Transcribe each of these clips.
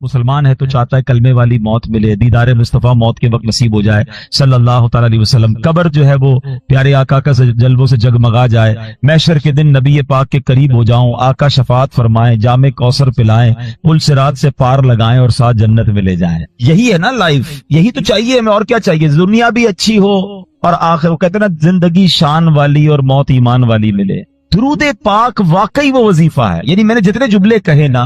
مسلمان ہے تو چاہتا ہے کلمے والی موت ملے، دیدار مصطفیٰ موت کے وقت نصیب ہو جائے صلی اللہ تعالی علیہ وسلم، قبر جو ہے وہ پیارے آقا کا جلووں سے جگمگا جائے، محشر کے دن نبی پاک کے قریب ہو جاؤں، آقا شفاعت فرمائیں، جام کوثر پلائیں، پل صراط سے پار لگائیں اور ساتھ جنت میں لے جائیں۔ یہی ہے نا لائف، یہی تو چاہیے ہمیں، اور کیا چاہیے؟ دنیا بھی اچھی ہو اور آخر وہ کہتے ہیں نا زندگی شان والی اور موت ایمان والی ملے۔ درود پاک واقعی وہ وظیفہ ہے، یعنی میں نے جتنے جملے کہے نا،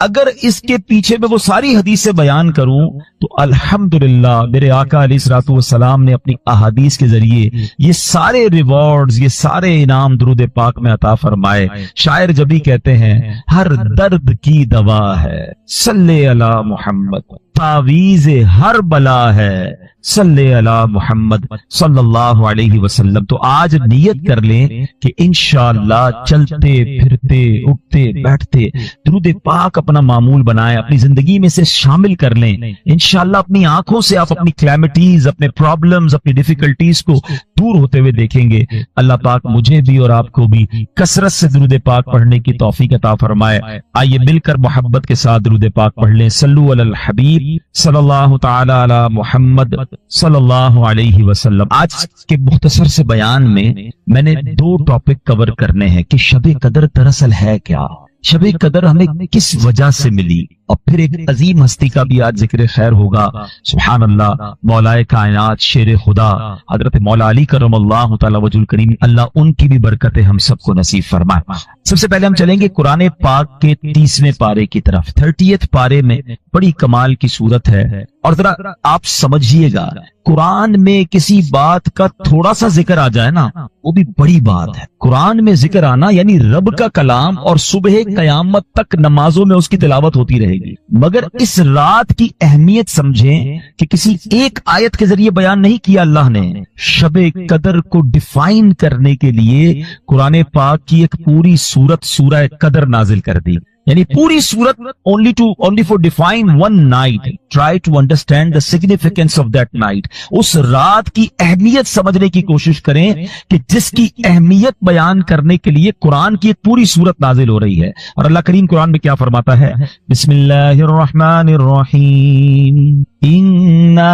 اگر اس کے پیچھے میں وہ ساری حدیثیں بیان کروں تو الحمدللہ میرے آقا علیہ الصلوۃ والسلام نے اپنی احادیث کے ذریعے یہ سارے ریوارڈز، یہ سارے انعام درود پاک میں عطا فرمائے۔ شاعر جبھی کہتے ہیں ہر درد کی دوا ہے صلی علی محمد، تعویذ ہر بلا ہے صلی علی محمد صلی اللہ علیہ وسلم۔ تو آج نیت کر لیں کہ انشاءاللہ چلتے پھرتے اٹھتے بیٹھتے درود پاک اپنا معمول بنائیں، اپنی زندگی میں سے شامل کر لیں۔ انشاءاللہ اپنی آنکھوں سے آپ اپنی کلیمٹیز، اپنے پرابلمز، اپنی ڈیفیکلٹیز کو دور ہوتے ہوئے دیکھیں گے۔ اللہ پاک مجھے بھی اور آپ کو بھی کثرت سے درود پاک پڑھنے کی توفیق عطا فرمائے۔ آئیے مل کر محبت کے ساتھ درود پاک پڑھ لیں۔ صلو علی الحبیب صلی اللہ تعالی علی محمد صلی اللہ علیہ وسلم۔ آج کے مختصر سے بیان میں نے 2 ٹاپک کور کرنے ہیں کہ شب قدر دراصل ہے کیا، شب قدر ہمیں کس وجہ سے ملی، اور پھر ایک عظیم ہستی کا بھی آج ذکر خیر ہوگا۔ سبحان اللہ، مولائے کائنات شیر خدا حضرت مولا علی کرم اللہ تعالی وجہ الکریم، اللہ ان کی بھی برکتیں ہم سب کو نصیب فرمائے۔ سب سے پہلے ہم چلیں گے قرآن پاک کے 30ویں پارے کی طرف۔ 30 پارے میں بڑی کمال کی صورت ہے، اور ذرا آپ سمجھیے گا، قرآن میں کسی بات کا تھوڑا سا ذکر آ جائے نا وہ بھی بڑی بات ہے۔ قرآن میں ذکر آنا یعنی رب کا کلام، اور صبح قیامت تک نمازوں میں اس کی تلاوت ہوتی رہے گی، مگر اس رات کی اہمیت سمجھیں کہ کسی ایک آیت کے ذریعے بیان نہیں کیا اللہ نے۔ شب قدر کو ڈیفائن کرنے کے لیے قرآن پاک کی ایک پوری سورت سورہ قدر نازل کر دی، یعنی پوری سورت only for define one night, try to understand the significance of that night۔ اس رات کی اہمیت سمجھنے کی کوشش کریں کہ جس کی اہمیت بیان کرنے کے لیے قرآن کی ایک پوری سورت نازل ہو رہی ہے۔ اور اللہ کریم قرآن میں کیا فرماتا ہے؟ بسم اللہ الرحمن الرحیم، انا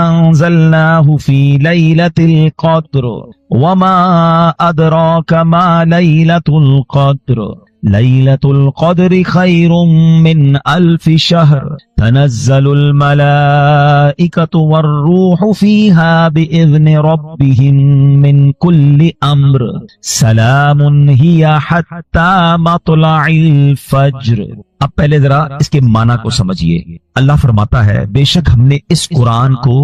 انزلناہ فی لیلۃ القدر وما ادراک ما لیلۃ القدر، لیلۃ القدر خیر من الف شہر، تنزل الملائکۃ والروح فیہا بإذن ربہم من کل امر، سلام ہی حتی مطلع الفجر۔ اب پہلے ذرا اس کے معنی کو سمجھیے۔ اللہ فرماتا ہے بے شک ہم نے اس قرآن کو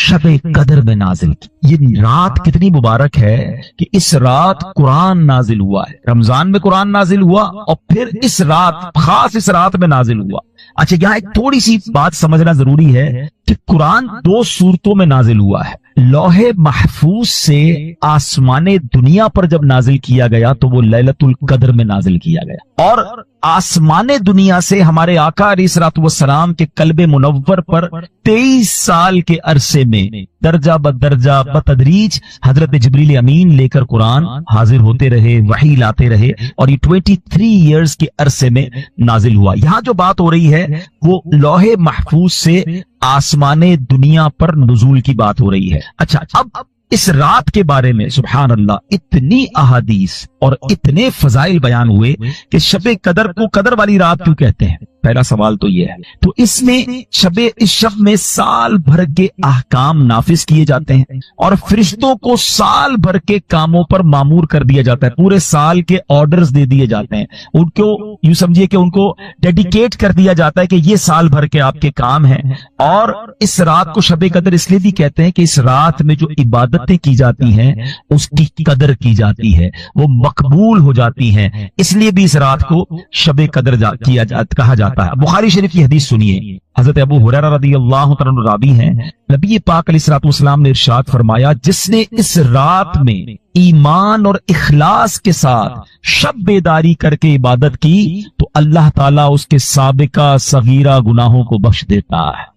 شب قدر میں نازل کی۔ یہ رات کتنی مبارک ہے کہ اس رات قرآن نازل ہوا ہے۔ رمضان میں قرآن نازل ہوا اور پھر اس رات، خاص اس رات میں نازل ہوا۔ اچھا، یہاں ایک تھوڑی سی بات سمجھنا ضروری ہے کہ قرآن 2 صورتوں میں نازل ہوا ہے۔ لوح محفوظ سے آسمان دنیا پر جب نازل کیا گیا تو وہ لیلۃ القدر میں نازل کیا گیا، اور آسمان دنیا سے ہمارے آقا علیہ الصلوۃ والسلام کے قلب منور پر 23 سال کے عرصے میں درجہ بدرجہ بتدریج حضرت جبریل امین لے کر قرآن حاضر ہوتے رہے، وحی لاتے رہے، اور یہ 23 ایئرز کے عرصے میں نازل ہوا۔ یہاں جو بات ہو رہی ہے وہ لوح محفوظ سے آسمان دنیا پر نزول کی بات ہو رہی ہے۔ اچھا، اب اس رات کے بارے میں سبحان اللہ اتنی احادیث اور اتنے فضائل بیان ہوئے کہ شب قدر کو قدر والی رات کیوں کہتے ہیں؟ پہلا سوال تو یہ ہے۔ تو اس شب میں سال بھر کے احکام نافذ کیے جاتے ہیں، اور فرشتوں کو سال بھر کے کاموں پر مامور کر دیا جاتا ہے، پورے سال کے آرڈرز دے دیے جاتے ہیں، ان کو یوں سمجھیے کہ ان کو ڈیڈیکیٹ کر دیا جاتا ہے کہ یہ سال بھر کے آپ کے کام ہیں۔ اور اس رات کو شب قدر اس لیے بھی کہتے ہیں کہ اس رات میں جو عبادتیں کی جاتی ہیں اس کی قدر کی جاتی ہے، وہ مقبول ہو جاتی ہیں، اس لیے بھی اس رات کو شب قدر کہا جاتا ہے۔ بخاری شریف کی حدیث سنیے، حضرت ابو ہریرہ رضی اللہ تعالیٰ عنہ راوی ہیں، نبی پاک علیہ الصلوۃ والسلام نے ارشاد فرمایا، جس نے اس رات میں ایمان اور اخلاص کے ساتھ شب بیداری کر کے عبادت کی تو اللہ تعالیٰ اس کے سابقہ صغیرہ گناہوں کو بخش دیتا ہے۔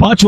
5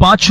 5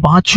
5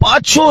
5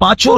5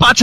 5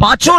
5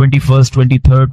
21, 23,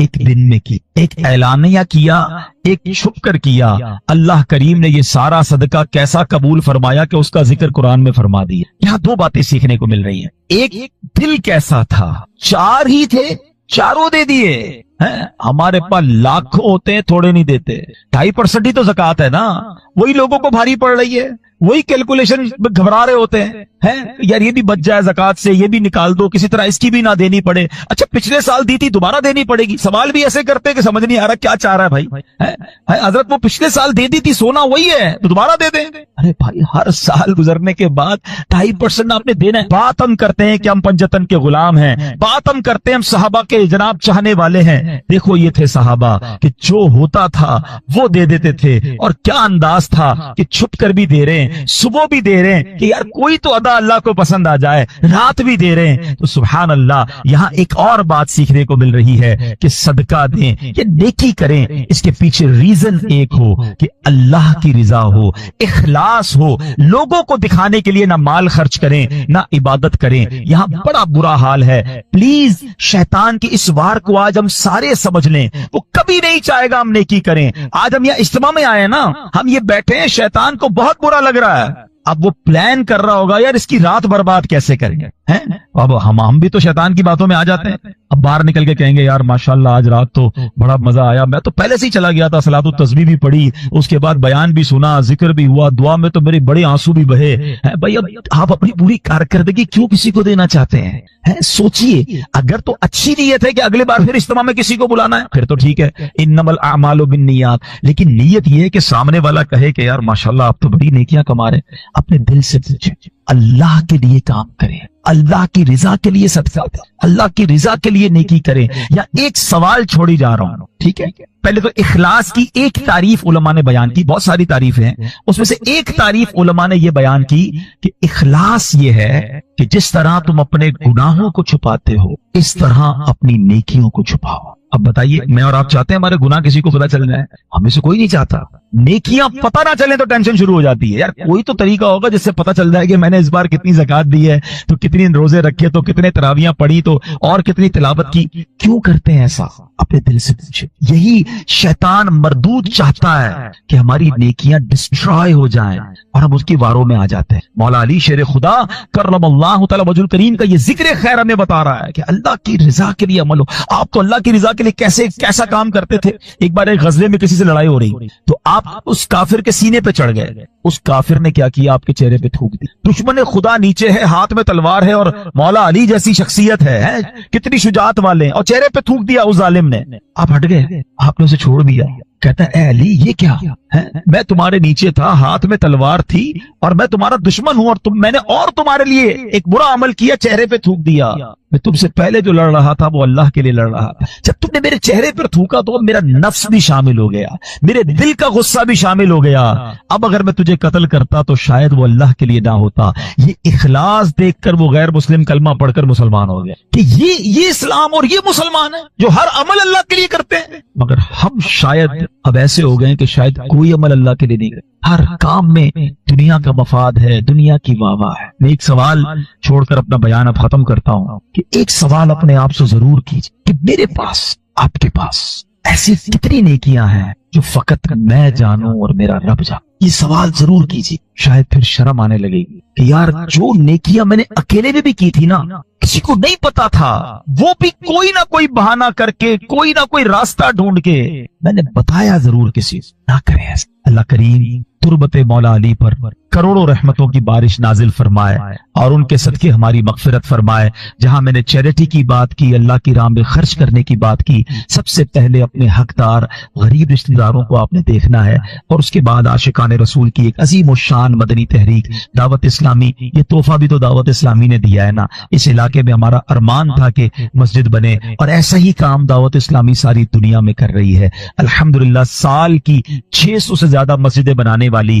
ایک دن میں کی، ایک اعلانیہ کیا، ایک چھپ کر کیا، اللہ کریم نے یہ سارا صدقہ کیسا قبول فرمایا کہ اس کا ذکر قرآن میں فرما دیا۔ یہاں دو باتیں سیکھنے کو مل رہی ہیں، ایک دل کیسا تھا، چار ہی تھے، چاروں دے دیے۔ ہمارے پاس لاکھوں ہوتے ہیں، تھوڑے نہیں دیتے۔ 2.5% ہی تو زکوٰۃ ہے نا، وہی لوگوں کو بھاری پڑ رہی ہے، وہی کیلکولیشن گھبرا رہے ہوتے ہیں یار یہ بھی بچ جائے زکوٰۃ سے، یہ بھی نکال دو، کسی طرح اس کی بھی نہ دینی پڑے۔ اچھا پچھلے سال دی تھی دوبارہ دینی پڑے گی، سوال بھی ایسے کرتے کہ سمجھ نہیں آ رہا کیا چاہ رہا ہے بھائی۔ حضرت وہ پچھلے سال دے دی تھی، سونا وہی ہے تو دوبارہ دے دیں۔ ارے بھائی ہر سال گزرنے کے بعد 2.5% آپ نے دینا ہے۔ بات ہم کرتے ہیں کہ ہم پنجتن کے غلام ہیں، بات ہم کرتے ہیں ہم صحابہ کے جناب چاہنے والے ہیں۔ دیکھو یہ تھے صحابہ کہ جو ہوتا تھا وہ دے دیتے تھے، اور کیا انداز تھا کہ چھپ کر بھی دے رہے ہیں، صبح بھی دے رہے ہیں کہ یار کوئی تو ادا اللہ کو پسند آ جائے، رات بھی دے رہے ہیں۔ تو سبحان اللہ، یہاں ایک اور بات سیکھنے کو مل رہی ہے کہ صدقہ دیں یا نیکی کریں، اس کے پیچھے ریزن ایک ہو کہ اللہ کی رضا ہو، اخلاص ہو، لوگوں کو دکھانے کے لیے نہ مال خرچ کریں نہ عبادت کریں۔ یہاں بڑا برا حال ہے، پلیز شیطان کی اس وار کو آج ہم سارے سمجھ لیں، وہ کبھی نہیں چاہے گا ہم نیکی کریں۔ آج ہم یہاں اجتماع میں آئے نا، ہم یہ بیٹھے ہیں، شیطان کو بہت برا لگ رہا ہے، اب وہ پلان کر رہا ہوگا یار اس کی رات برباد کیسے کریں گے۔ اب ہم بھی تو شیطان کی باتوں میں آ جاتے ہیں، اب باہر نکل کے کہیں گے یار ماشاءاللہ آج رات تو بڑا مزہ آیا، میں تو پہلے سے ہی چلا گیا تھا، صلاۃ التسبیح بھی پڑھی، اس کے بعد بیان بھی سنا، ذکر بھی ہوا، دعا میں تو میرے بڑے آنسو بھی بہے۔ بھائی اب آپ اپنی پوری کارکردگی کیوں کسی کو دینا چاہتے ہیں؟ سوچئے، اگر تو اچھی نیت ہے کہ اگلے بار پھر اجتماع میں کسی کو بلانا ہے پھر تو ٹھیک ہے، انما الاعمال بالنیات، لیکن نیت یہ ہے کہ سامنے والا کہے کہ یار ماشاءاللہ آپ تو بڑی نیکیاں کما رہے۔ اپنے دل سے پوچھیں، اللہ کے لیے کام کریں، اللہ کی رضا کے لیے صدقہ دیں، اللہ کی رضا کے لیے نیکی کریں۔ یا ایک سوال چھوڑی جا رہا ہوں، ٹھیک ہے؟ پہلے تو اخلاص کی ایک تعریف علماء نے بیان کی، بہت ساری تعریفیں ہیں، اس میں سے ایک تعریف علماء نے یہ بیان کی کہ اخلاص یہ ہے کہ جس طرح تم اپنے گناہوں کو چھپاتے ہو اس طرح اپنی نیکیوں کو چھپاؤ۔ اب بتائیے، میں اور آپ چاہتے ہیں ہمارے گناہ کسی کو پتہ چل جائے؟ ہمیں سے کوئی نہیں چاہتا۔ نیکیاں پتہ نہ چلیں تو ٹینشن شروع ہو جاتی ہے، یار کوئی تو طریقہ ہوگا جس سے پتہ چل جائے کہ میں نے اس بار کتنی زکوٰۃ دی ہے، تو کتنی روزے رکھے، تو کتنے تراویحاں پڑھی، تو اور کتنی تلاوت کی۔ کیوں کرتے ہیں ایسا؟ اپنے دل سے پوچھیں۔ یہی شیطان مردود چاہتا ہے کہ ہماری نیکیاں ڈسٹرائے ہو جائیں اور ہم اس کی واروں میں آ جاتے ہیں۔ مولا علی شیر خدا کرم اللہ تعالی وجہ الکریم کا یہ ذکر خیر ہمیں بتا رہا ہے کہ اللہ کی رضا کے لیے عمل ہو۔ آپ تو اللہ کی رضا کے لیے کیسا کام کرتے تھے؟ ایک بار ایک غزوے میں کسی سے لڑائی ہو رہی تو آپ اس کافر کے سینے پہ چڑھ گئے، اس کافر نے کیا کیا؟ آپ کے چہرے پہ تھوک دی۔ دشمن خدا نیچے ہے، ہاتھ میں تلوار ہے، اور مولا علی جیسی شخصیت ہے، کتنی شجاعت والے ہیں، اور چہرے پہ تھوک دیا اس ظالم نے۔ آپ ہٹ گئے، آپ نے اسے چھوڑ دیا۔ کہتا ہے اے علی یہ کیا ہے؟ میں تمہارے نیچے تھا، ہاتھ میں تلوار تھی، اور میں تمہارا دشمن ہوں، اور میں نے تمہارے لیے ایک برا عمل کیا، چہرے پہ تھوک دیا۔ میں تم سے پہلے جو لڑ رہا تھا وہ اللہ کے لیے لڑ رہا تھا، جب تم نے میرے چہرے پر تھوکا تو میرا نفس بھی شامل ہو گیا، میرے دل کا غصہ بھی شامل ہو گیا۔ اب اگر میں تجھے قتل کرتا تو شاید وہ اللہ کے لیے نہ ہوتا۔ یہ اخلاص دیکھ کر وہ غیر مسلم کلمہ پڑھ کر مسلمان ہو گیا کہ یہ اسلام اور یہ مسلمان ہے جو ہر عمل اللہ کے لیے کرتے ہیں۔ مگر ہم شاید اب ایسے ہو گئے کہ شاید کوئی عمل اللہ کے لیے نہیں کرتے، ہر کام میں دنیا کا مفاد ہے، دنیا کی واہ ہے۔ میں ایک سوال چھوڑ کر اپنا بیان اب ختم کرتا ہوں کہ ایک سوال اپنے آپ سے ضرور کیجیے کہ میرے پاس، آپ کے پاس ایسی کتنی نیکیاں ہیں جو فقط میں جانوں اور میرا رب جانے؟ یہ سوال ضرور کیجیے، شاید پھر شرم آنے لگے گی کہ یار جو نیکیاں میں نے اکیلے میں بھی کی تھی نا، کسی کو نہیں پتا تھا، وہ بھی کوئی نہ کوئی بہانہ کر کے، کوئی نہ کوئی راستہ ڈھونڈ کے میں نے بتایا ضرور کسی سے۔ نہ کریں ایسا۔ اللہ کریم تربت مولا علی پر کروڑوں رحمتوں کی بارش نازل فرمائے اور ان کے صدقے ہماری مغفرت فرمائے۔ جہاں میں نے چیریٹی کی بات کی، اللہ کی راہ میں خرچ کرنے کی بات کی، سب سے پہلے اپنے حقدار غریب رشتہ داروں کو آپ نے دیکھنا ہے، اور اس کے بعد عاشقان رسول کی ایک عظیم الشان مدنی تحریک دعوت اسلامی، یہ تحفہ بھی تو دعوت اسلامی نے دیا ہے نا۔ اس علاقے میں ہمارا ارمان تھا کہ مسجد بنے، اور ایسا ہی کام دعوت اسلامی ساری دنیا میں کر رہی ہے۔ الحمدللہ سال کی 600 سے زیادہ مسجدیں بنانے والی،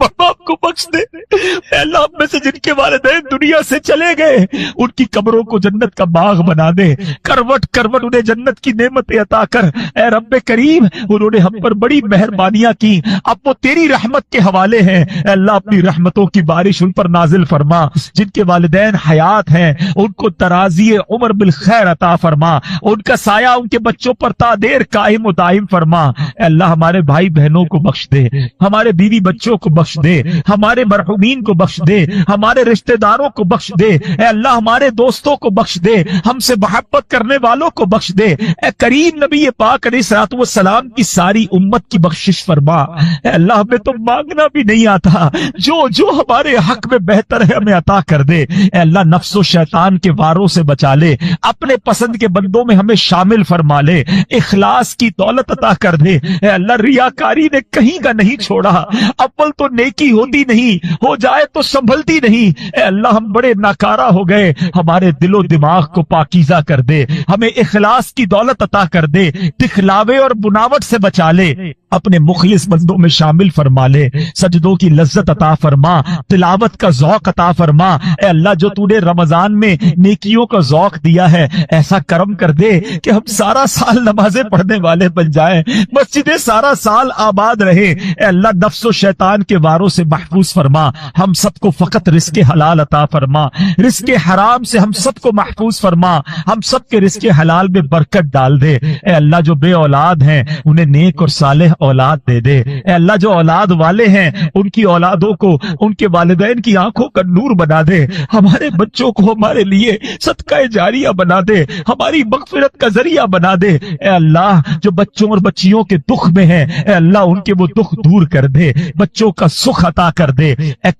ماں باپ کو بخش دے۔ اے اللہ ہم میں سے جن کے والدین دنیا سے چلے گئے ان کی قبروں کو جنت کا باغ بنا دے، کروٹ کروٹ انہیں جنت کی نعمتیں عطا کر۔ اے رب کریم انہوں نے ہم پر بڑی مہربانیاں کی، اب وہ تیری رحمت کے حوالے ہیں۔ اے اللہ اپنی رحمتوں کی بارش ان پر نازل فرما۔ جن کے والدین حیات ہیں ان کو ترازی عمر بالخیر عطا فرما، ان کا سایہ ان کے بچوں پر تا دیر قائم و دائم فرما۔ اے اللہ ہمارے بھائی بہنوں کو بخش دے، ہمارے بیوی بچوں کو بخش دے، ہمارے مرحومین کو بخش دے، ہمارے رشتہ داروں کو بخش دے۔ اے اللہ ہمارے دوستوں کو بخش دے، ہم سے محبت کرنے والوں کو بخش دے۔ اے کریم نبی پاک علیہ الصلوۃ والسلام کی ساری امت کی بخشش فرما۔ اے اللہ ہمیں تو مانگنا بھی نہیں آتا، جو جو ہمارے حق میں بہتر ہے ہمیں عطا کر دے۔ اے اللہ نفس و شیطان کے واروں سے بچا لے، اپنے پسند کے بندوں میں ہمیں شامل فرما لے، اخلاص کی دولت عطا کر دے۔ اے اللہ ریاکاری نے کہیں کا نہیں چھوڑا، اول تو نیکی ہوتی نہیں، ہو جائے تو سنبھلتی نہیں۔ اے اللہ ہم بڑے ناکارہ ہو گئے، ہمارے دل و دماغ کو پاکیزہ کر دے، ہمیں اخلاص کی دولت عطا کر دے، دکھلاوے اور بناوٹ سے بچا لے، اپنے مخلص بندوں میں شامل فرما لے، سجدوں کی لذت عطا فرما، تلاوت کا ذوق عطا فرما۔ اے اللہ جو تو نے رمضان میں نیکیوں کا ذوق دیا ہے ایسا کرم کر دے کہ ہم سارا سال نمازیں پڑھنے والے بن جائیں، مسجدیں سارا سال آباد رہے۔ اے اللہ نفس و شیطان کے واروں سے محفوظ فرما، ہم سب کو فقط رزق حلال عطا فرما، رزق حرام سے ہم سب کو محفوظ فرما، ہم سب کے رزق حلال میں برکت ڈال دے۔ اے اللہ جو بے اولاد ہیں انہیں نیک اور صالح اولاد دے دے۔ اے اللہ جو اولاد والے ہیں ان کی اولادوں کو ان کے والدین کی آنکھوں کا نور بنا دے، ہمارے بچوں کو ہمارے لیے صدقہ جاریہ بنا دے، ہماری مغفرت کا ذریعہ بنا دے۔ اے اللہ جو بچوں اور بچیوں کے دکھ میں ہیں اے اللہ ان کے وہ دکھ دور کر دے، بچوں کا سکھ عطا کر دے۔ اے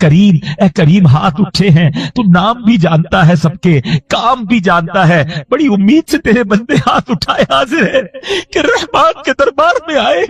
کریم ہاتھ اٹھے ہیں، تو نام بھی جانتا ہے سب کے، کام بھی جانتا ہے، بڑی امید سے تیرے بندے ہاتھ اٹھائے حاضر ہے کہ رحمان کے دربار میں آئے،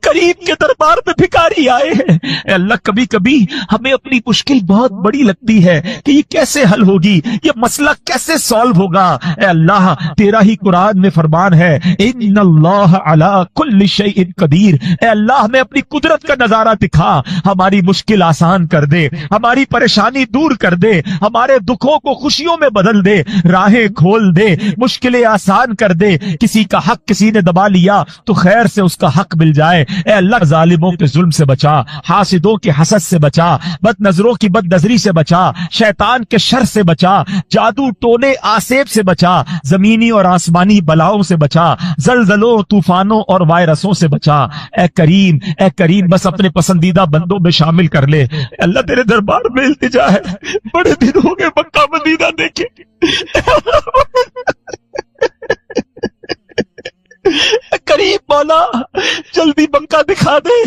کریم کے دربار میں بھکاری آئے ہیں۔ اے اللہ کبھی کبھی ہمیں اپنی مشکل بہت بڑی لگتی ہے کہ یہ کیسے حل ہوگی، یہ مسئلہ کیسے سالو ہوگا۔ اے اللہ تیرا ہی قرآن میں فرمان ہے ان اللہ علی کل شیء قدیر۔ اے اللہ ہمیں اپنی قدرت کا نظارہ دکھا، ہماری مشکل آسان کر دے، ہماری پریشانی دور کر دے، ہمارے دکھوں کو خوشیوں میں بدل دے، راہیں کھول دے، مشکلیں آسان کر دے۔ کسی کا حق کسی نے دبا لیا تو خیر سے اس کا حق مل جائے۔ اے اللہ ظالموں کے ظلم سے بچا، حاسدوں کے حسد سے بچا، بد نظروں کی بد نظری سے بچا، شیطان کے شر سے بچا، جادو ٹونے آسیب سے بچا، زمینی اور آسمانی بلاؤں سے بچا، زلزلوں طوفانوں اور وائرسوں سے بچا۔ اے کریم بس اپنے پسندیدہ بندوں میں شامل کر لے۔ اللہ تیرے دربار میں التجا ہے، بڑے دن ہو گئے مکہ مدینہ دیکھے، کریم مولا جلدی مکہ دکھا دے،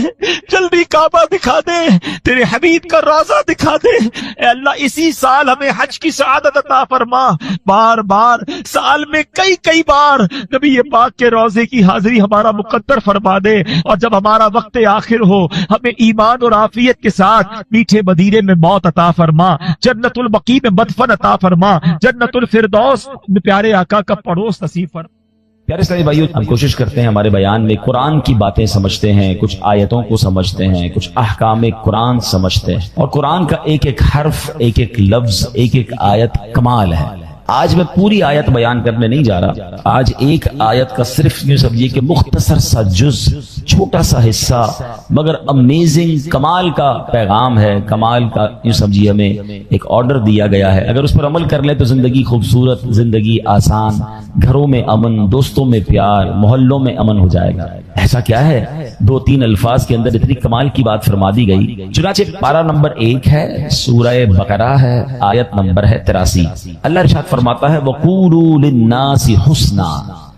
جلدی کعبہ دکھا دے، تیرے حبیب کا روضہ دکھا دے۔ اے اللہ اسی سال ہمیں حج کی سعادت عطا فرما، بار بار سال میں کئی بار نبی پاک کے روضے کی حاضری ہمارا مقدر فرما دے، اور جب ہمارا وقت آخر ہو ہمیں ایمان اور عافیت کے ساتھ میٹھے مدینے میں موت عطا فرما، جنت البقیع میں مدفن عطا فرما، جنت الفردوس میں پیارے آقا کا پڑوس نصیب فرما۔ پیارے اسلامی بھائیو، ہم کوشش کرتے ہیں ہمارے بیان میں قرآن کی باتیں سمجھتے ہیں، کچھ آیتوں کو سمجھتے ہیں، کچھ احکام قرآن سمجھتے ہیں، اور قرآن کا ایک ایک حرف، ایک ایک لفظ، ایک ایک آیت کمال ہے۔ آج میں پوری آیت بیان کرنے نہیں جا رہا، آج ایک آیت کا صرف یہ سمجھیے کہ مختصر سا جز، چھوٹا سا حصہ، مگر امیزنگ، کمال کا پیغام ہے، کمال کا یہ سمجھیے ہمیں ایک آرڈر دیا گیا ہے۔ اگر اس پر عمل کر لیں تو زندگی خوبصورت، زندگی آسان، گھروں میں امن، دوستوں میں پیار، محلوں میں امن ہو جائے گا۔ ایسا کیا ہے 2-3 الفاظ کے اندر اتنی کمال کی بات فرما دی گئی۔ چنانچہ پارہ نمبر 1 ہے، سورہ بقرہ ہے، آیت نمبر ہے 83۔ اللہ ارشاد فرماتا ہے وَقُولُوا لِلنَّاسِ حُسْنًا،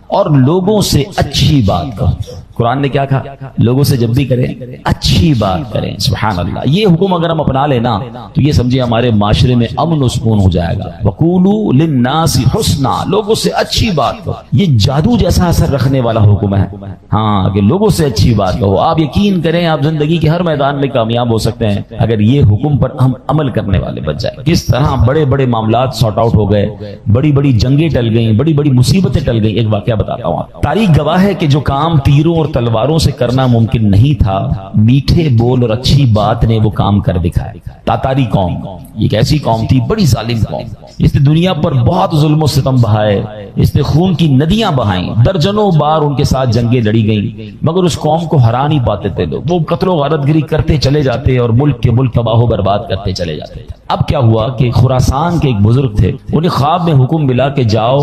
اور لوگوں سے اچھی بات کہو۔ قرآن نے کیا کہا؟ لوگوں سے جب بھی کریں اچھی بات کریں۔ سبحان اللہ، یہ حکم اگر ہم اپنا لینا تو یہ سمجھے ہمارے معاشرے میں امن و سکون ہو جائے گا۔ وَقُولُوا لِلنَّاسِ حُسْنًا، لوگوں سے اچھی بات کہو۔ یہ جادو جیسا اثر رکھنے والا حکم ہے، ہاں، کہ لوگوں سے اچھی بات کہو۔ آپ یقین کریں آپ زندگی کے ہر میدان میں کامیاب ہو سکتے ہیں اگر یہ حکم پر ہم عمل کرنے والے بن جائیں۔ کس طرح بڑے بڑے معاملات سارٹ آؤٹ ہو گئے، بڑی بڑی جنگیں ٹل گئیں، بڑی بڑی مصیبتیں ٹل گئیں۔ ایک واقعہ بتاتا ہوں آپ، تاریخ گواہ ہے کہ جو کام تیروں اور اور تلواروں سے کرنا ممکن نہیں تھا، میٹھے بول اور اچھی بات نے وہ کام کر دکھائے۔ تاتاری قوم یہ ایک ایسی قوم تھی، بڑی ظالم قوم، اس نے دنیا پر بہت ظلم و ستم بہائے، اس نے خون کی ندیاں بہائیں، درجنوں بار ان کے ساتھ جنگیں لڑی گئیں، مگر اس قوم کو ہرا نہیں پاتے تھے لوگ۔ وہ قتل و غارت گری کرتے چلے جاتے اور ملک کے ملک تباہ و برباد کرتے چلے جاتے۔ اب کیا ہوا کہ خراسان کے ایک بزرگ تھے، انہیں خواب میں حکم ملا کہ جاؤ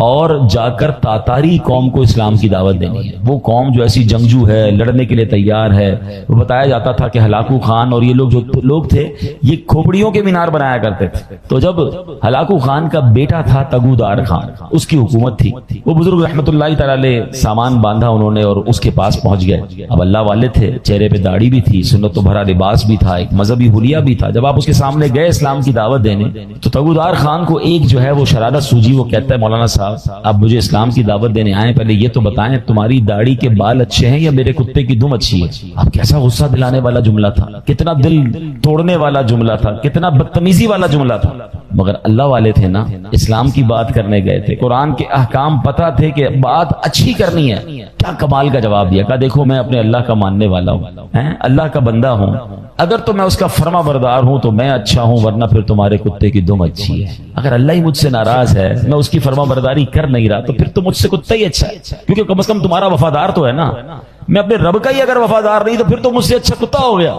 اور جا کر تاتاری قوم کو اسلام کی دعوت دینی ہے۔ وہ قوم جو ایسی جنگجو ہے، لڑنے کے لیے تیار ہے۔ وہ بتایا جاتا تھا کہ ہلاکو خان اور یہ لوگ جو لوگ تھے یہ کھوپڑیوں کے مینار بنایا کرتے تھے۔ تو جب ہلاکو خان کا بیٹا تھا تگودار خان، اس کی حکومت تھی، وہ بزرگ رحمت اللہ تعالی علیہ سامان باندھا انہوں نے اور اس کے پاس پہنچ گئے۔ اب اللہ والے تھے، چہرے پہ داڑھی بھی تھی، سنت و بھرا لباس بھی تھا، ایک مذہبی حلیہ بھی تھا۔ جب آپ اس کے سامنے گئے اسلام کی دعوت دینے تو تگودار خان کو ایک جو ہے وہ شرارت سوجی، وہ کہتا ہے مولانا صاحب آپ مجھے اسلام کی دعوت دینے آئے، پہلے یہ تو بتائیں تمہاری داڑھی کے بال اچھے ہیں یا میرے کتے کی دم اچھی ہے؟ اب کیسا غصہ دلانے والا جملہ تھا، کتنا دل توڑنے والا جملہ تھا، کتنا بدتمیزی والا جملہ تھا، مگر اللہ والے تھے نا، اسلام کی بات کرنے گئے تھے، قرآن کے احکام پتہ تھے کہ بات اچھی کرنی ہے۔ کیا کمال کا جواب دیا، کہا دیکھو میں اپنے اللہ کا ماننے والا ہوں، اللہ کا بندہ ہوں، اگر تو میں اس کا فرما بردار ہوں تو میں اچھا ہوں، ورنہ پھر تمہارے کتے کی دم اچھی ہے۔ اگر اللہ ہی مجھ سے ناراض ہے، میں اس کی فرما برداری کر نہیں رہا، تو پھر تو مجھ سے کتا ہی اچھا ہے، کیونکہ کم از کم تمہارا وفادار تو ہے نا۔ میں اپنے رب کا ہی اگر وفادار نہیں تو پھر تو مجھ سے اچھا کتا ہو گیا۔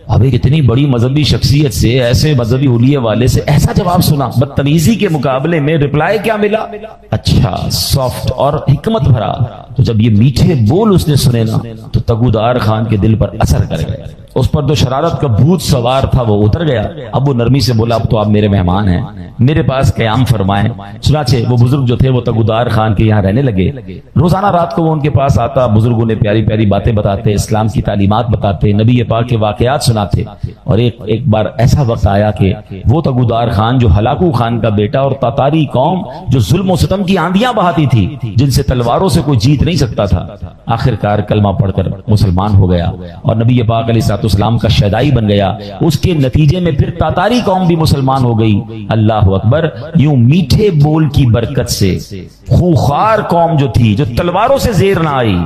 اب ایک اتنی بڑی مذہبی شخصیت سے، ایسے مذہبی حلیے والے سے ایسا جواب سنا، بدتمیزی کے مقابلے میں رپلائی کیا ملا؟ اچھا، سافٹ اور حکمت بھرا۔ تو جب یہ میٹھے بول اس نے سنے نا تو تگودار خان کے دل پر اثر کر گئے، اس پر جو شرارت کا بھوت سوار تھا وہ اتر گیا۔ اب وہ نرمی سے بولا اب تو آپ میرے مہمان ہیں، میرے پاس قیام فرمائیں۔ چنانچہ وہ بزرگ جو تھے وہ تگودار خان کے یہاں رہنے لگے۔ روزانہ رات کو وہ ان کے پاس آتا، بزرگوں نے پیاری پیاری باتیں بتاتے، اسلام کی تعلیمات بتاتے، نبی پاک کے واقعات سناتے۔ اور ایک بار ایسا وقت آیا کہ وہ تگودار خان جو ہلاکو خان کا بیٹا اور تاتاری قوم جو ظلم و ستم کی آندیاں بہاتی تھی، جن سے تلواروں سے کوئی جیت نہیں سکتا تھا، آخر کار کلمہ پڑھ کر مسلمان ہو گیا اور نبی پاک علیہ الصلوۃ والسلام کا شیدائی بن گیا۔ اس کے نتیجے میں پھر تاتاری قوم بھی مسلمان ہو گئی۔ اللہ اکبر۔ یوں میٹھے بول کی برکت سے خوخار قوم جو تھی، جو تلواروں سے زیر نہ آئی،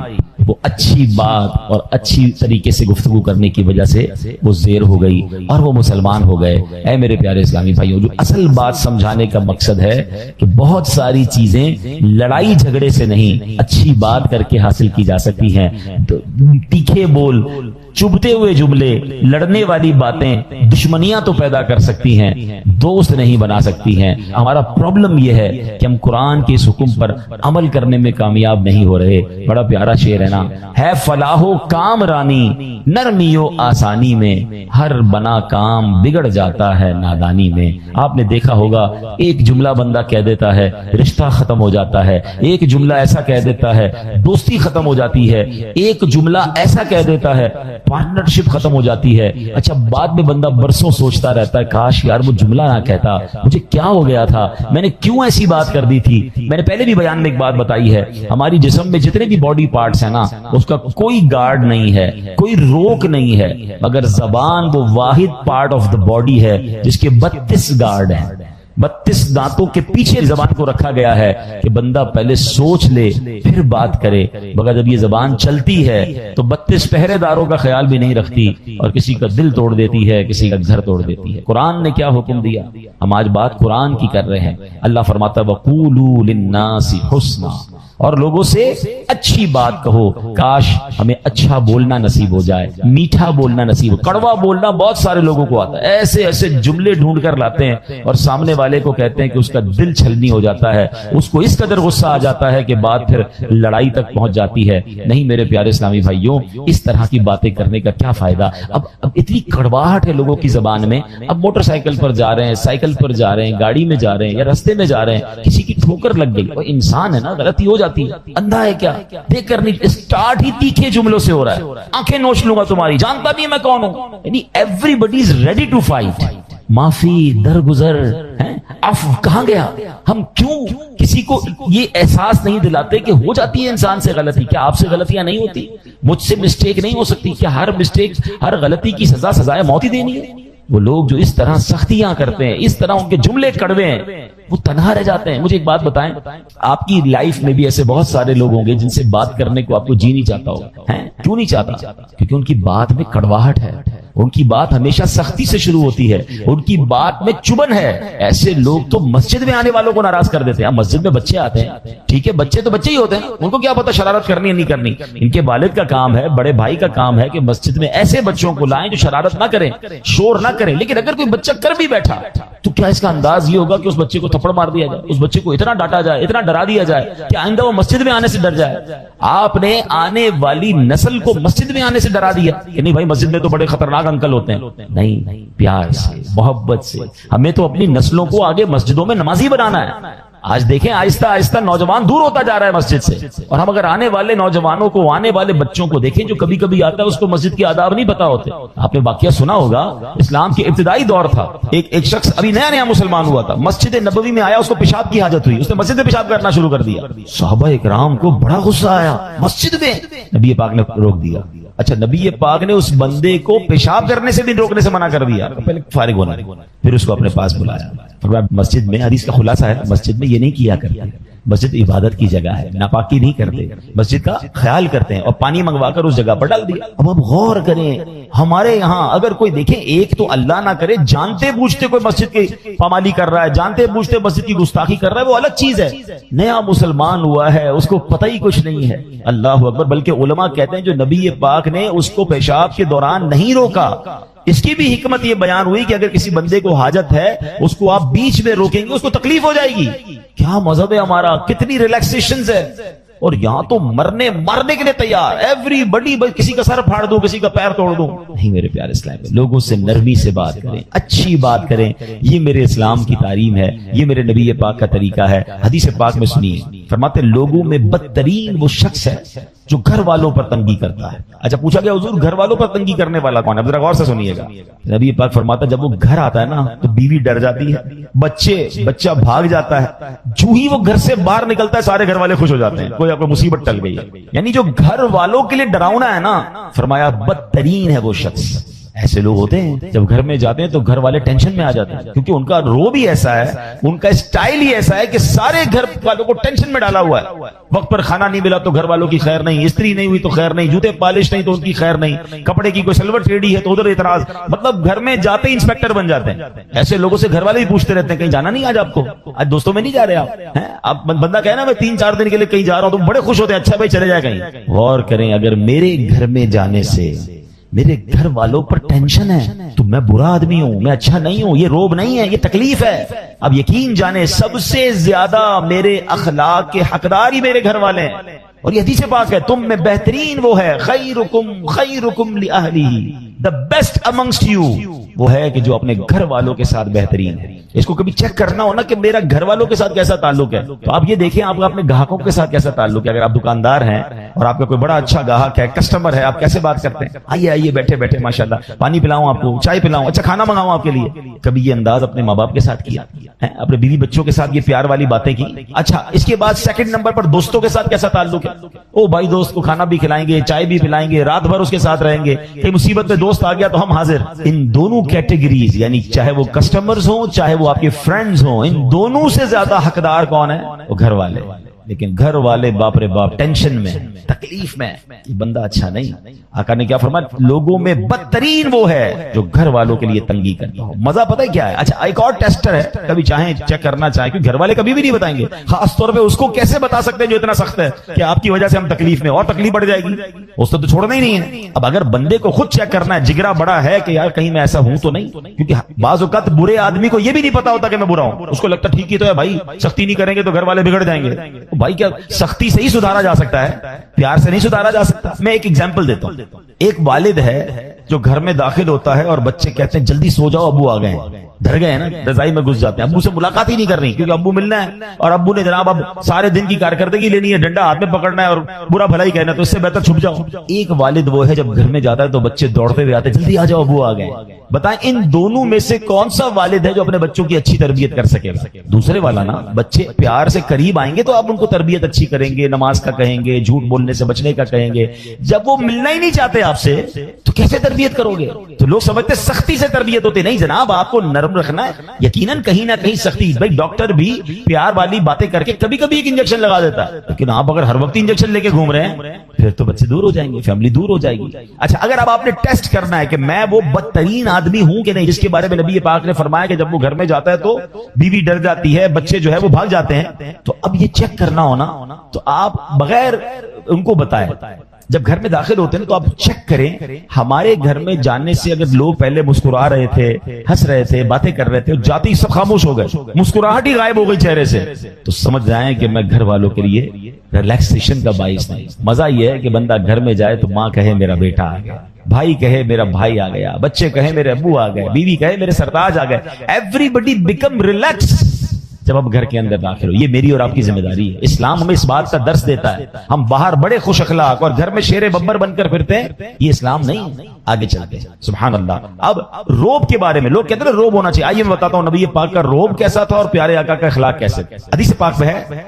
وہ اچھی بات اور اچھی طریقے سے گفتگو کرنے کی وجہ سے وہ زیر ہو گئی اور وہ مسلمان ہو گئے۔ اے میرے پیارے اسلامی بھائیوں، جو اصل بات سمجھانے کا مقصد ہے کہ بہت ساری چیزیں لڑائی جھگڑے سے نہیں، اچھی بات کر کے حاصل کی جا سکتی ہیں۔ تیکھے بول، چبھتے ہوئے جملے، لڑنے والی باتیں دشمنیاں تو پیدا کر سکتی ہیں، دوست نہیں بنا سکتی ہیں۔ ہمارا پرابلم یہ ہے کہ ہم قرآن کے اس حکم پر عمل کرنے میں کامیاب نہیں ہو رہے۔ بڑا پیارا شعر ہے نا، ہے فلاح و کام رانی نرمی و آسانی میں، ہر بنا کام بگڑ جاتا ہے نادانی میں۔ آپ نے دیکھا ہوگا ایک جملہ بندہ کہہ دیتا ہے رشتہ ختم ہو جاتا ہے، ایک جملہ ایسا کہہ دیتا ہے دوستی ختم ہو جاتی ہے، ایک جملہ ایسا کہہ دیتا ہے پارٹنرشپ ختم ہو جاتی ہے۔ اچھا، بعد میں بندہ برسوں سوچتا رہتا ہے کاش یار وہ جملہ نہ کہتا، مجھے کیا ہو گیا تھا، میں نے کیوں ایسی بات کر دی تھی۔ میں نے پہلے بھی بیان میں ایک بات بتائی ہے، ہماری جسم میں جتنے بھی باڈی پارٹس ہیں نا، اس کا کوئی گارڈ نہیں ہے، کوئی روک نہیں ہے، مگر زبان وہ واحد پارٹ آف دا باڈی ہے جس کے 32 گارڈ ہیں۔ 32 دانتوں کے پیچھے زبان کو رکھا گیا ہے کہ بندہ پہلے سوچ لے پھر بات کرے، مگر جب یہ زبان چلتی ہے تو 32 پہرے داروں کا خیال بھی نہیں رکھتی اور کسی کا دل توڑ دیتی ہے، کسی کا گھر توڑ دیتی ہے۔ قرآن نے کیا حکم دیا؟ ہم آج بات قرآن کی کر رہے ہیں۔ اللہ فرماتا وَقُولُوا لِلنَّاسِ حُسْنًا، اور لوگوں سے اچھی بات کہو۔ کاش ہمیں اچھا بولنا نصیب ہو جائے، میٹھا بولنا نصیب ہو۔ کڑوا بولنا بہت سارے لوگوں کو آتا ہے، ایسے ایسے جملے ڈھونڈ کر لاتے ہیں اور سامنے والے کو کہتے ہیں کہ اس کا دل چھلنی ہو جاتا ہے، اس کو اس قدر غصہ آ جاتا ہے کہ بات پھر لڑائی تک پہنچ جاتی ہے۔ نہیں میرے پیارے اسلامی بھائیوں، اس طرح کی باتیں کرنے کا کیا فائدہ؟ اب اتنی کڑواہٹ ہے لوگوں کی زبان میں۔ اب موٹر سائیکل پر جا رہے ہیں، سائیکل پر جا رہے ہیں، گاڑی میں جا رہے ہیں یا رستے میں جا رہے ہیں، کسی کی ٹھوکر لگ گئی، وہ انسان ہے نا، غلطی ہو جاتی ہے، اندھا ہے کیا؟ دیکھ کر نہیں، اسٹارٹ ہی تیکھے جملوں سے ہو رہا ہے، آنکھیں نوچ لوں گا تمہاری، جانتا بھی میں کون ہوں۔ یعنی everybody is ready to fight. معافی، درگزر، عفو کہاں گیا؟ ہم کیوں کسی کو یہ احساس نہیں دلاتے کہ ہو جاتی ہے انسان سے غلطی؟ کیا آپ سے غلطیاں نہیں ہوتی؟ مجھ سے مسٹیک نہیں ہو سکتی؟ کیا ہر مسٹیک، ہر غلطی کی سزائے موت ہی دینی ہے؟ وہ لوگ جو اس طرح سختیاں کرتے ہیں، اس طرح ان کے جملے کڑوے ہیں، وہ تنہا رہ جاتے ہیں۔ مجھے ایک بات بتائیں، آپ کی لائف میں بھی ایسے بہت سارے لوگ ہوں گے جن سے بات کرنے کو آپ کو جی نہیں چاہتا ہوگا، ہیں؟ کیوں نہیں چاہتا؟ کیونکہ ان کی بات میں کڑواہٹ ہے، ان کی بات ہمیشہ سختی سے شروع ہوتی ہے، ان کی بات میں چبن ہے۔ ایسے لوگ تو مسجد میں آنے والوں کو ناراض کر دیتے ہیں۔ مسجد میں بچے آتے ہیں، ٹھیک ہے، بچے تو بچے ہی ہوتے ہیں، ان کو کیا پتا شرارت کرنی ہے نہیں کرنی۔ ان کے والد کا کام ہے، بڑے بھائی کا کام ہے کہ مسجد میں ایسے بچوں کو لائیں جو شرارت نہ کریں، شور نہ کریں۔ لیکن اگر کوئی بچہ کر بھی بیٹھا تو کیا اس کا انداز یہ ہوگا کہ اس بچے کو تھپڑ مار دیا جائے، اس بچے کو اتنا ڈانٹا جائے، اتنا ڈرا دیا جائے کہ آئندہ وہ مسجد میں آنے سے ڈر جائے؟ آپ نے آنے والی نسل کو مسجد میں آنے سے ڈرا دیا کہ نہیں بھائی مسجد میں تو بڑے خطرناک انکل ہوتے ہیں۔ نہیں، پیار سے، محبت سے ہمیں تو اپنی نسلوں کو آگے مسجدوں میں نمازی بنانا ہے۔ آج دیکھیں آہستہ آہستہ نوجوان دور ہوتا جا رہا ہے مسجد سے، اور ہم اگر آنے والے نوجوانوں کو، آنے والے بچوں کو دیکھیں جو کبھی کبھی آتا ہے اس کو مسجد کے آداب نہیں پتا ہوتے۔ آپ نے واقعہ سنا ہوگا، اسلام کے ابتدائی دور تھا، ایک شخص ابھی نیا نیا مسلمان ہوا تھا، مسجد نبوی میں آیا، اس کو پیشاب کی حاجت ہوئی، اس نے مسجد میں پیشاب کرنا شروع کر دیا۔ صحابہ اکرام کو بڑا غصہ آیا، مسجد میں؟ نبی پاک نے روک دیا۔ اچھا، نبی پاک نے اس بندے کو پیشاب کرنے سے بھی روکنے سے منع کر دیا، پہلے فارغ ہونا، پھر اس کو اپنے پاس بلایا۔ فرمایا مسجد میں، حدیث کا خلاصہ ہے، مسجد میں یہ نہیں کیا کرتے، مسجد عبادت کی جگہ ہے، ناپاکی نہیں کرتے، مسجد کا خیال کرتے ہیں، اور پانی منگوا کر اس جگہ پر ڈال دیا۔ اب آپ غور کریں، ہمارے یہاں اگر کوئی دیکھیں، ایک تو اللہ نہ کرے جانتے بوجھتے کوئی مسجد کی پامالی کر رہا ہے، جانتے بوجھتے مسجد کی گستاخی کر رہا ہے، وہ الگ چیز ہے۔ نیا مسلمان ہوا ہے، اس کو پتہ ہی کچھ نہیں ہے، اللہ اکبر۔ بلکہ علماء کہتے ہیں جو نبی پاک نے اس کو پیشاب کے دوران نہیں روکا، اس کی بھی حکمت یہ بیان ہوئی کہ اگر کسی بندے کو حاجت ہے، اس کو آپ بیچ میں روکیں گے اس کو تکلیف ہو جائے گی۔ کیا مذہب ہے ہمارا، کتنی ریلیکسیشنز ہے، اور یہاں تو مرنے کے لیے تیار، ایوری بڈی، کسی کا سر پھاڑ دو، کسی کا پیر توڑ دو۔ نہیں میرے پیارے اسلام میں، لوگوں سے نرمی سے بات کریں، اچھی بات کریں، یہ میرے اسلام کی تعلیم ہے، یہ میرے نبی پاک کا طریقہ ہے۔ حدیث پاک میں سنیے، فرماتے لوگوں میں بدترین وہ شخص ہے جو گھر والوں پر تنگی کرتا ہے۔ اچھا پوچھا گیا حضور گھر والوں پر تنگی کرنے والا کون ہے؟ ذرا غور سے سنیے گا۔ نبی پاک فرماتا جب وہ گھر آتا ہے نا تو بیوی ڈر جاتی ہے، بچہ بھاگ جاتا ہے، جو ہی وہ گھر سے باہر نکلتا ہے سارے گھر والے خوش ہو جاتے ہیں، کوئی آپ کو مصیبت ٹل گئی ہے۔ یعنی جو گھر والوں کے لیے ڈراؤنا ہے نا، فرمایا بدترین ہے وہ شخص۔ ایسے لوگ ہوتے ہیں جب گھر میں جاتے ہیں تو گھر والے ٹینشن میں آ جاتے ہیں، کیونکہ ان کا رو بھی ایسا ہے، ان کا اسٹائل ہی ایسا ہے کہ سارے گھر والوں کو ٹینشن میں ڈالا ہوا ہے۔ وقت پر کھانا نہیں ملا تو گھر والوں کی خیر نہیں، استری نہیں ہوئی تو خیر نہیں، جوتے پالش نہیں تو ان کی خیر نہیں، کپڑے کی کوئی سلور ٹریڈی ہے تو ادھر اعتراض، مطلب گھر میں جاتے ہی انسپیکٹر بن جاتے ہیں۔ ایسے لوگوں سے گھر والے بھی پوچھتے رہتے ہیں کہیں جانا نہیں آج آپ کو، آج دوستوں میں نہیں جا رہے آپ؟ بندہ کہے نا میں 3-4 دن کے لیے کہیں جا رہا ہوں تو بڑے خوش ہوتے ہیں، اچھا بھائی چلے جائے کہیں۔ غور کریں، اگر میرے گھر میں جانے سے میرے گھر والوں پر ٹینشن ہے تو میں برا آدمی ہوں، میں اچھا نہیں ہوں، یہ روب نہیں ہے، یہ تکلیف ہے۔ اب یقین جانے سب سے زیادہ میرے اخلاق کے حقدار ہی میرے گھر والے ہیں، اور یہ حدیث پاک ہے تم میں بہترین وہ ہے خیرکم لأہلہ، the best amongst you وہ ہے کہ جو اپنے گھر والوں کے ساتھ بہترین ہے۔ اس کو کبھی چیک کرنا ہو نا کہ میرا گھر والوں کے ساتھ کیسا تعلق ہے، تو آپ یہ دیکھیں آپ کا اپنے گاہکوں کے ساتھ کیسا تعلق ہے۔ اگر آپ دکاندار ہیں اور آپ کا کوئی بڑا اچھا گاہک ہے، کسٹمر ہے، آپ کیسے بات کرتے ہیں؟ آئیے بیٹھے ماشاءاللہ، پانی پلاؤں آپ کو، چائے پلاؤں، اچھا کھانا منگاؤں آپ کے لیے۔ کبھی یہ انداز اپنے ماں باپ کے ساتھ کیا ہے، اپنے بیوی بچوں کے ساتھ یہ پیار والی باتیں کی؟ اچھا اس کے بعد سیکنڈ نمبر پر دوستوں کے ساتھ کیسا تعلق ہے؟ او بھائی دوست کو کھانا بھی کھلائیں گے، چائے بھی پلائیں گے، رات بھر اس کے ساتھ رہیں گے، کہ مصیبت میں دوست آ گیا تو ہم حاضر۔ ان دونوں کیٹیگریز یعنی چاہے وہ کسٹمرز ہوں چاہے وہ آپ کے فرینڈز ہوں، ان دونوں سے زیادہ حقدار کون ہے؟ وہ گھر والے۔ لیکن گھر والے باپ رے باپ ٹینشن میں، تکلیف میں، یہ بندہ اچھا نہیں۔ آقا نے کیا فرمایا؟ لوگوں میں بدترین وہ ہے جو گھر والوں کے لیے تنگی کرتا ہو۔ مزہ پتہ ہے کیا ہے؟ اچھا ایک اور ٹیسٹر ہے، کبھی چاہیں چیک کرنا چاہیں، کیونکہ گھر والے کبھی بھی نہیں بتائیں گے، خاص طور پہ اس کو کیسے بتا سکتے ہیں جو اتنا سخت ہے کہ آپ کی وجہ سے ہم تکلیف میں، اور تکلیف بڑھ جائے گی، اس تو چھوڑنا ہی نہیں ہے۔ اب اگر بندے کو خود چیک کرنا ہے، جگرا بڑا ہے کہ یار کہیں میں ایسا ہوں تو نہیں، کیونکہ بعض اوقات برے آدمی کو یہ بھی نہیں پتا ہوتا کہ میں برا ہوں، اس کو لگتا ٹھیک ہی تو ہے بھائی، سختی نہیں کریں گے تو گھر والے بگڑ جائیں گے۔ بھائی کیا سختی سے ہی سدھارا جا سکتا ہے، پیار سے نہیں سدھارا جا سکتا۔ میں ایک ایگزامپل دیتا ہوں، ایک والد ہے جو گھر میں داخل ہوتا ہے اور بچے کہتے ہیں جلدی سو جاؤ ابو آ گئے ہیں، ڈر گئے نا, رضائی میں گھس جاتے ہیں, ابو سے ملاقات ہی نہیں کرنی کیونکہ ابو ملنا ہے اور ابو نے جناب اب سارے دن کی کارکردگی لینی ہے, ڈنڈا ہاتھ میں پکڑنا ہے اور برا بھلا ہی کہنا, تو اس سے بہتر چھپ جاؤ. ایک والد وہ ہے جب گھر میں جاتا ہے تو بچے دوڑتے ہوئے آتے ہیں, جلدی آ جاؤ ابو آ گئے. بتائیں ان دونوں میں سے کون سا والد ہے جو اپنے بچوں کی اچھی تربیت کر سکے گا؟ دوسرے والا نا. بچے پیار سے قریب آئیں گے تو آپ ان کو تربیت اچھی کریں گے, نماز کا کہیں گے, جھوٹ بولنے سے بچنے کا کہیں گے. جب وہ ملنا ہی نہیں چاہتے آپ سے تو کیسے تربیت کرو گے؟ تو لوگ سمجھتے سختی سے تربیت ہوتی, نہیں جناب آپ کو نرم رکھنا ہے. یقیناً کہیں نہ کہیں سختی, بھائی ڈاکٹر بھی پیار والی باتیں کر کے کبھی کبھی ایک انجیکشن لگا دیتا ہے, لیکن آپ اگر ہر وقت انجیکشن لے کے گھوم رہے ہیں پھر تو بچے دور ہو جائیں گے, فیملی دور ہو جائے گی. اچھا اگر اب آپ نے ٹیسٹ کرنا ہے کہ میں وہ بدترین آدمی ہوں کہ نہیں جس کے بارے میں نبی پاک نے فرمایا کہ جب وہ گھر میں جاتا ہے تو بیوی ڈر جاتی ہے, بچے جو ہے وہ بھاگ جاتے ہیں, تو اب یہ چیک کرنا ہونا تو آپ بغیر ان کو بتائیں جب گھر میں داخل ہوتے ہیں تو آپ چیک کریں. ہمارے گھر میں جانے سے اگر لوگ پہلے مسکرا رہے تھے, ہنس رہے تھے, باتیں کر رہے تھے, جاتے ہی سب خاموش ہو گئے, مسکراہٹ ہی غائب ہو گئی چہرے سے, تو سمجھ جائیں کہ میں گھر والوں کے لیے ریلیکسیشن کا باعث نہیں. مزہ یہ ہے کہ بندہ گھر میں جائے تو ماں کہے میرا بیٹا آ گیا, بھائی کہے میرا بھائی آ گیا, بچے کہے میرے ابو آ گئے, بیوی کہے میرے سرتاج آ گئے. ایوری بڈی بیکم ریلیکس جب آپ گھر کے اندر داخل ہو. یہ میری اور آپ کی ذمہ داری ہے. اسلام ہمیں اس بات کا درس دیتا ہے. ہم باہر بڑے خوش اخلاق اور گھر میں شیر ببر بن کر پھرتے ہیں, یہ اسلام نہیں. آگے چلتے ہیں, سبحان اللہ. اب روب کے بارے میں لوگ کہتے ہیں روب ہونا چاہیے. آئیے میں بتاتا ہوں نبی پاک کا روب کیسا تھا اور پیارے آقا کا اخلاق کیسے. حدیث پاک میں ہے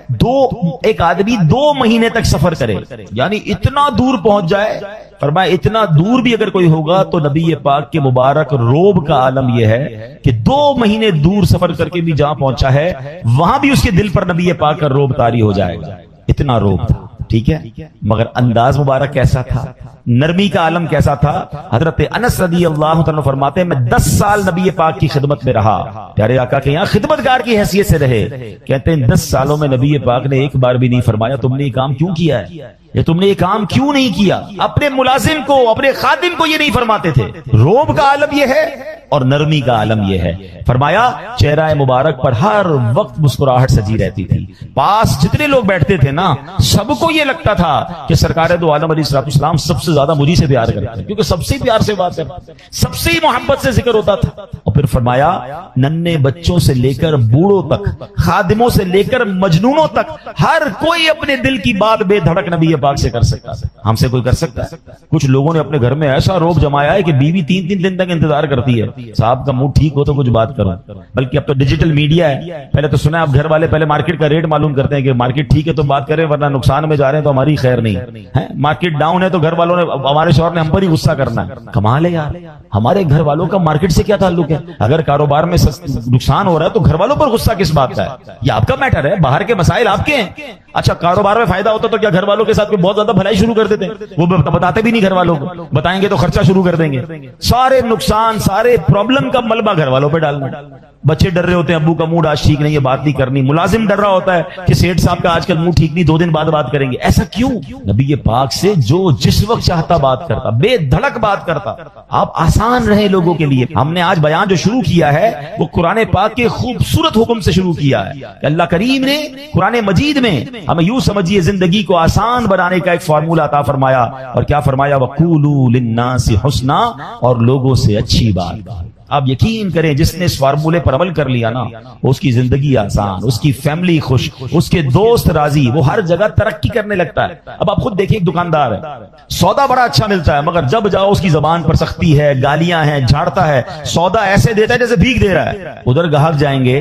ایک آدمی 2 مہینے تک سفر کرے, یعنی اتنا دور پہنچ جائے, فرمایا اتنا دور بھی اگر کوئی ہوگا تو نبی پاک کے مبارک روب کا عالم یہ ہے کہ 2 مہینے دور سفر کر کے بھی جہاں پہنچا ہے وہاں بھی اس کے دل پر نبی پاک کا روب طاری ہو جائے گا. اتنا روب تھا, ٹھیک ہے, مگر انداز مبارک کیسا تھا, نرمی کا عالم کیسا تھا. حضرت انس رضی اللہ تعالیٰ فرماتے ہیں میں 10 سال نبی پاک کی خدمت میں رہا, پیارے آقا کے یہاں خدمتگار کی حیثیت سے رہے. کہتے ہیں 10 سالوں میں نبی پاک نے ایک بار بھی نہیں فرمایا تم نے یہ کام کیوں کیا ہے, یہ تم نے یہ کام کیوں نہیں کیا. اپنے ملازم کو, اپنے خادم کو یہ نہیں فرماتے تھے. روب کا عالم یہ ہے اور نرمی کا عالم یہ ہے. فرمایا چہرہ مبارک پر ہر وقت مسکراہٹ سجی رہتی تھی. پاس جتنے لوگ بیٹھتے تھے نا سب کو یہ لگتا تھا کہ سرکار دو عالم علیہ السلام سب سے زیادہ مجھے سے پیار کرتے ہیں, کیونکہ سب سے پیار سے بات کرتے, سب سے محبت سے ذکر ہوتا تھا. اور پھر فرمایا ننھے بچوں سے لے کر بوڑھوں تک, خادموں سے لے کر مجنونوں تک, ہر کوئی اپنے دل کی بات بے دھڑک نبی پاک سے کر سکتا ہے. ہم سے کوئی کر سکتا ہے؟ کچھ لوگوں نے اپنے گھر میں ایسا روب جمایا ہے کہ بیوی 3 دن تک انتظار کرتی ہے, صاحب کا موڈ ٹھیک ہو تو کچھ بات کرو. بلکہ اب تو ڈیجیٹل میڈیا ہے, پہلے تو سنا اب گھر والے پہلے مارکیٹ کا ریٹ معلوم کرتے ہیں کہ مارکیٹ ٹھیک ہے تو بات کریں, ورنہ نقصان میں جا رہے ہیں تو ہماری خیر نہیں ہے. مارکیٹ ڈاؤن ہے تو گھر والوں نے, ہمارے شوہر نے ہم پر ہی غصہ کرنا ہے. کمال ہے یار, ہمارے گھر والوں کا مارکیٹ سے کیا تعلق ہے؟ اگر کاروبار میں نقصان ہو رہا ہے تو گھر والوں پر غصہ کس بات کا ہے؟ یہ آپ کا میٹر ہے, باہر کے مسائل آپ کے ہیں. اچھا کاروبار میں فائدہ ہوتا تو کیا گھر والوں کے ساتھ بہت زیادہ بھلائی شروع کر دیتے؟ وہ بتاتے بھی نہیں گھر والوں کو, بتائیں گے تو خرچہ شروع کر دیں گے. سارے نقصان, سارے پرابلم کا ملبہ گھر والوں پہ ڈالنا. بچے ڈر رہے ہوتے ہیں ابو کا موڈ آج ٹھیک نہیں ہے, بات نہیں کرنی. ملازم ڈر رہا ہوتا ہے کہ سیٹھ صاحب کا آج کل موڈ ٹھیک نہیں, 2 دن بعد بات کریں گے. ایسا کیوں؟ نبی پاک سے جو جس وقت چاہتا بات کرتا, بے دھڑک بات کرتا. آپ آسان رہے لوگوں کے لیے. ہم نے آج بیان جو شروع کیا ہے وہ قرآن پاک کے خوبصورت حکم سے شروع کیا ہے. اللہ کریم نے قرآن مجید میں ہمیں یوں سمجھیے زندگی کو آسان بنانے کا ایک فارمولہ عطا فرمایا. اور کیا فرمایا؟ وَقُولُوا لِلنَّاسِ حُسْنًا, اور لوگوں سے اچھی بات. آپ یقین کریں جس نے اس فارمولے پر عمل کر لیا نا اس کی زندگی آسان, اس کی فیملی خوش, اس کے دوست راضی, وہ ہر جگہ ترقی کرنے لگتا ہے. اب آپ خود دیکھیں ایک دکاندار ہے, سودا بڑا اچھا ملتا ہے, مگر جب جاؤ اس کی زبان پر سختی ہے, گالیاں ہیں, جھاڑتا ہے, سودا ایسے دیتا ہے جیسے بھیگ دے رہا ہے. ادھر گاہک جائیں گے,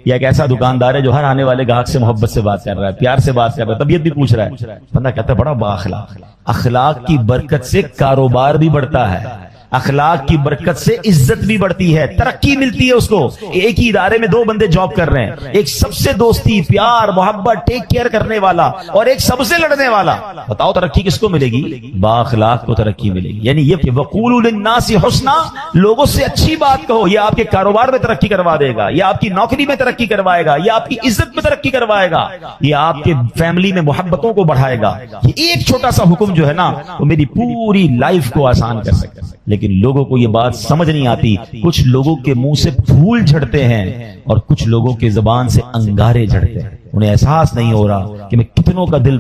یا ایک ایسا دکاندار ہے جو ہر آنے والے گاہک سے محبت سے بات کر رہا ہے, پیار سے بات کر رہا ہے, طبیعت بھی پوچھ رہا ہے. بندہ کہتا ہے بڑا با اخلاق. اخلاق کی برکت سے کاروبار بھی بڑھتا ہے, اخلاق کی برکت سے عزت بھی بڑھتی ہے, ترقی ملتی ہے اس کو. ایک ہی ادارے میں 2 بندے جاب کر رہے ہیں, ایک سب سے دوستی, پیار, محبت, ٹیک کیئر کرنے والا, اور ایک سب سے لڑنے والا. بتاؤ ترقی کس کو ملے گی؟ با اخلاق کو ترقی ملے گی. یعنی یہ کہ وَقُولُوا لِلنَّاسِ حُسْنًا, لوگوں سے اچھی بات کہو. یہ آپ کے کاروبار میں ترقی کروا دے گا, یہ آپ کی نوکری میں ترقی کروائے گا, یہ آپ کی عزت میں ترقی کروائے گا, یہ آپ کے فیملی میں محبتوں کو بڑھائے گا. یہ ایک چھوٹا سا حکم جو ہے نا وہ میری پوری لائف کو آسان کر سکتا ہے. لیکن لوگوں کو یہ بات سمجھ نہیں آتی. کچھ لوگوں کے منہ سے پھول جھڑتے ہیں اور کچھ لوگوں کے زبان سے انگارے جھڑتے ہیں. انہیں احساس نہیں ہو رہا کہ میں کتنوں کا دل